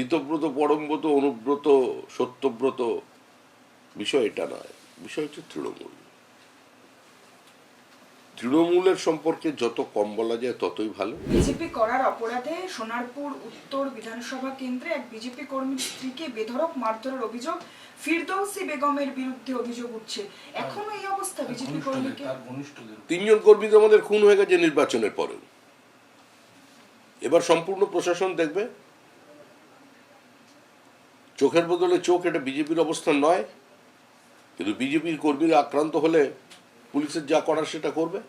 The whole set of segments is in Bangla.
ঋতব্রত, পরমব্রত, অনুব্রত, সত্যব্রত বিষয় এটা নয়। বিষয় হচ্ছে তৃণমূল। তৃণমূলের সম্পর্কে যত কম বলা যায় ততই ভালো। বিজেপি করার অপরাধে সোনারপুর উত্তর বিধানসভা কেন্দ্রে এক বিজেপি কর্মীর স্ত্রীকে বেধড়ক মারধরের অভিযোগ। ফিরদৌসি বেগমের বিরুদ্ধে অভিযোগ উঠছে। এখনো এই অবস্থা বিজেপি কর্মীকে। 3 জন কর্মী তো আমাদের খুন হয়ে গেছে নির্বাচনের পরেও। এবার সম্পূর্ণ প্রশাসন দেখবে। চোখের বদলে চোখ, এটা বিজেপির অবস্থান নয়। কিন্তু বিজেপির কর্মীরা আক্রান্ত হলে পুলিশের যা করার সেটা করবে।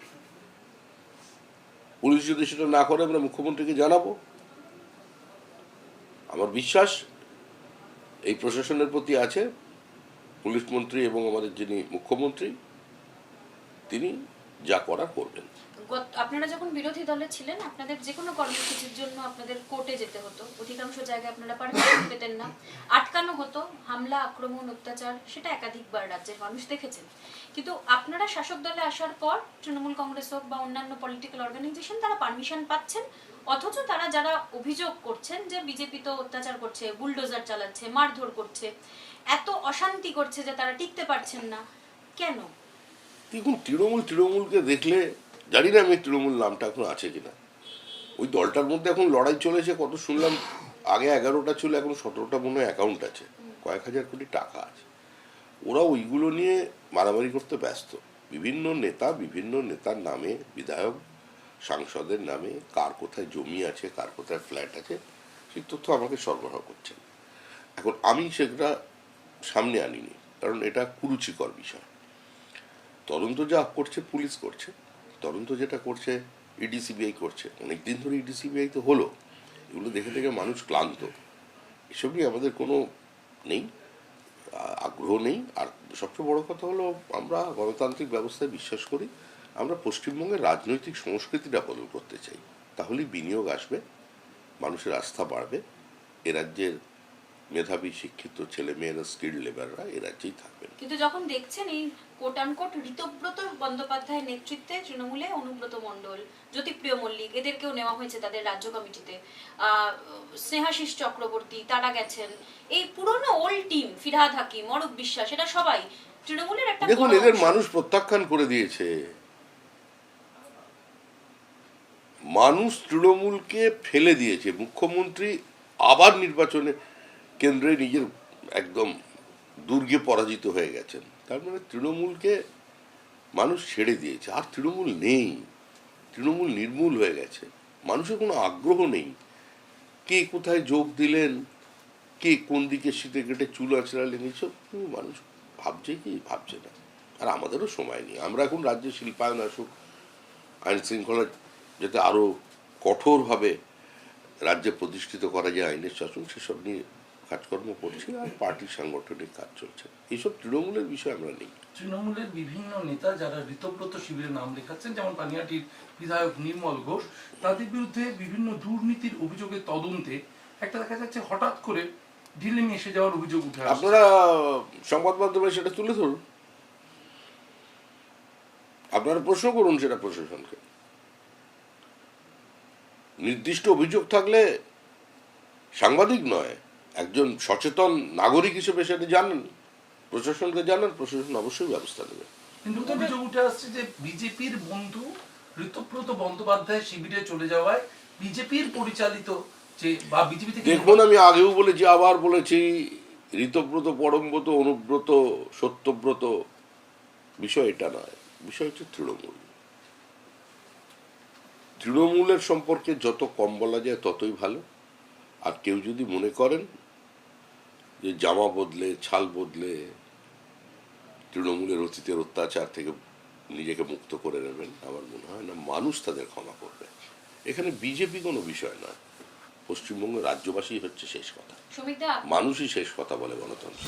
পুলিশ যদি সেটা না করে আমরা মুখ্যমন্ত্রীকে জানাবো। আমার বিশ্বাস এই প্রশাসনের প্রতি আছে। পুলিশ মন্ত্রী এবং আমাদের যিনি মুখ্যমন্ত্রী, তিনি যা করার করবেন। আপনারা যখন বিরোধী দলে ছিলেন, আপনাদের যে কোনো কর্মসূচির জন্য আপনাদের কোর্টে যেতে হতো। অধিকাংশ জায়গায় আপনারা পারমিশন পেতেন না, আটকানো হতো। হামলা, আক্রমণ, অত্যাচার সেটা একাধিকবার রাজ্যের মানুষ দেখেছেন। কিন্তু আপনারা শাসক দলে আসার পর তৃণমূল কংগ্রেস হোক বা অন্যান্য পলিটিক্যাল অর্গানাইজেশন, তারা পারমিশন পাচ্ছেন। অথচ তারা যারা অভিযোগ করছেন যে বিজেপি তো অত্যাচার করছে, বুলডোজার চালাচ্ছে, মারধর করছে, এত অশান্তি করছে যে তারা টিকতে পারছেন না, কেন? দেখুন, তৃণমূলকে দেখলে, জানি না আমি তৃণমূল নামটা এখন আছে কিনা। ওই দলটার মধ্যে এখন লড়াই চলেছে। কত শুনলাম, আগে 11টা ছিল, এখন 17টা মনে হয় অ্যাকাউন্ট আছে, কয়েক হাজার কোটি টাকা আছে। ওরা ওইগুলো নিয়ে মারামারি করতে ব্যস্ত। বিভিন্ন নেতার নামে, বিধায়ক সাংসদের নামে কার কোথায় জমি আছে, কার কোথায় ফ্ল্যাট আছে, সেই তথ্য আমাকে সরবরাহ করছেন। এখন আমি সেটা সামনে আনিনি, কারণ এটা কুরুচিকর বিষয়। তদন্ত যা করছে পুলিশ করছে, তদন্ত যেটা করছে ইডি সিবিআই করছে। অনেকদিন ধরে ইডি সিবিআই তো হলো, এগুলো দেখে দেখে মানুষ ক্লান্ত। এসব নিয়ে আমাদের কোনো নেই, আগ্রহ নেই। আর সবচেয়ে বড় কথা হলো, আমরা গণতান্ত্রিক ব্যবস্থায় বিশ্বাস করি। আমরা পশ্চিমবঙ্গের রাজনৈতিক সংস্কৃতিটা বদল করতে চাই। তাহলেই বিনিয়োগ আসবে, মানুষের আস্থা বাড়বে। এ রাজ্যের মেধাবী শিক্ষিত ছেলে মেয়েরা, স্কিল্ড লেবাররা এ রাজ্যেই থাকবেন। কিন্তু যখন দেখছেন এই কোট আনকোট ঋতব্রত বন্দ্যোপাধ্যায়ের নেতৃত্বে তৃণমূলে অনুব্রত মণ্ডল, জ্যোতিপ্রিয় মল্লিক, এদেরকেও নেওয়া হয়েছে তাদের রাজ্য কমিটিতে, স্নেহাশিস চক্রবর্তী, তারা গেছেন। এই পুরনো ওল্ড টিম, ফিরহাদ হাকিম, অরূপ বিশ্বাস, এটা সবাই তৃণমূলের একটা। দেখুন, এদের মানুষ প্রত্যাখ্যান করে দিয়েছে। মানুষ তৃণমূলকে ফেলে দিয়েছে। মুখ্যমন্ত্রী আবার নির্বাচনে কেন্দ্রে নিজের একদম দুর্গে পরাজিত হয়ে গেছেন। তার মানে তৃণমূলকে মানুষ ছেড়ে দিয়েছে। আর তৃণমূল নেই, তৃণমূল নির্মূল হয়ে গেছে। মানুষের কোনো আগ্রহ নেই। কে কোথায় যোগ দিলেন, কে কোন দিকে শীতে কেটে চুল আঁচড়ালেন, এইসব মানুষ ভাবছে কি ভাবছে না। আর আমাদেরও সময় নেই। আমরা এখন রাজ্যে শিল্পায়ন আসুক, আইন শৃঙ্খলা যাতে আরও কঠোরভাবে রাজ্যে প্রতিষ্ঠিত করা যায়, আইনের শাসন, সেসব নিয়ে কাজকর্ম করছি। আর পার্টির সাংগঠনিক কাজ চলছে। এইসব তৃণমূলের বিষয় আমরা নেই। তৃণমূলের বিভিন্ন নেতা যারা ঋতব্রত শিবিরে নাম লেখাচ্ছেন, যেমন পানিহাটির বিধায়ক নির্মল ঘোষ, তাদের বিরুদ্ধে বিভিন্ন দুর্নীতির অভিযোগের তদন্তে একটা দেখা যাচ্ছে হঠাৎ করে ঢিলেমি এসে যাওয়ার অভিযোগ উঠে আসছে। আপনারা সংবাদ মাধ্যমে সেটা তুলে ধরুন, আপনারা প্রশ্ন করুন সেটা প্রশাসনকে। নির্দিষ্ট অভিযোগ থাকলে সাংবাদিক নয়, একজন সচেতন নাগরিক হিসেবে সেটা জানান, প্রশাসনকে জানান, প্রশাসন অবশ্যই ব্যবস্থা নেবে। কিন্তু অভিযোগ উঠে আসছে যে বিজেপির বন্ধু ঋতব্রত বন্দ্যোপাধ্যায় শিবিরে চলে যাওয়ায় বিজেপির পরিচালিত যে বা বিজেপি থেকে। দেখুন, আমি আগেও বলেছি, আবার বলেছি, ঋতব্রত, পরমব্রত, অনুব্রত, সত্যব্রত বিষয় এটা নয়। বিষয় হচ্ছে তৃণমূল। তৃণমূলের সম্পর্কে যত কম বলা যায় ততই ভালো। আর কেউ যদি মনে করেন যে জামা বদলে, ছাল বদলে তৃণমূলের অতীতের অত্যাচার থেকে নিজেকে মুক্ত করে নেবেন, আমার মনে হয় না মানুষ তাদের ক্ষমা করবে। এখানে বিজেপি কোনো বিষয় নয়। পশ্চিমবঙ্গের রাজ্যবাসী হচ্ছে শেষ কথা, মানুষই শেষ কথা বলে গণতন্ত্র।